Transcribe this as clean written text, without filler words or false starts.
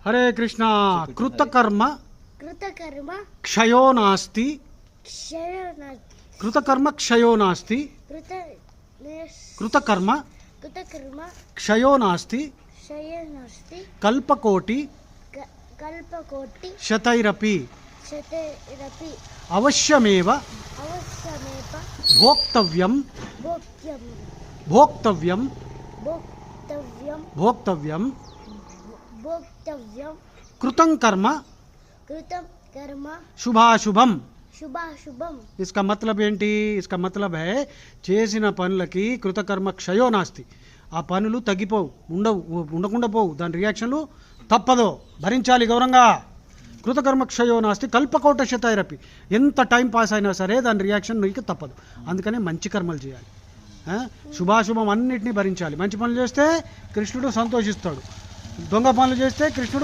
హరే కృష్ణ. కృతకర్మ కృతకర్మ క్షయో నాస్తి. క్షయోనాస్తి. కృతకర్మ క్షయో నాస్తి. కృతకర్మ కృతకర్మ క్షయో నాస్తి. క్షయోనాస్తి. కల్పకోటి కల్పకోటి శతైరపి శతైరపి అవశ్యమేవ అవశ్యమేవ భోక్తవ్యం భోక్యం భోక్తవ్యం భోక్తవ్యం భోక్తవ్యం భోక్తవ్యం కృతం కర్మ కృతం కర్మ శుభాశుభం. శుభాశుభం. इसका मतलब ఏంటి? इसका मतलब है చేసిన పనులకి కృతకర్మ క్షయో నాస్తి. ఆ పనులు తగ్గిపోవు, ఉండకుండా పోవు, దాని రియాక్షన్లు తప్పదు, భరించాలి గౌరవంగా. కృతకర్మ క్షయో నాస్తి కల్పకోట శతైరపి. ఎంత టైం పాస్ అయినా సరే దాని రియాక్షన్ నీకు తప్పదు. అందుకనే మంచి కర్మలు చేయాలి, శుభాశుభం అన్నిటినీ భరించాలి. మంచి పనులు చేస్తే కృష్ణుడు సంతోషిస్తాడు, దొంగ పనులు చేస్తే కృష్ణుడు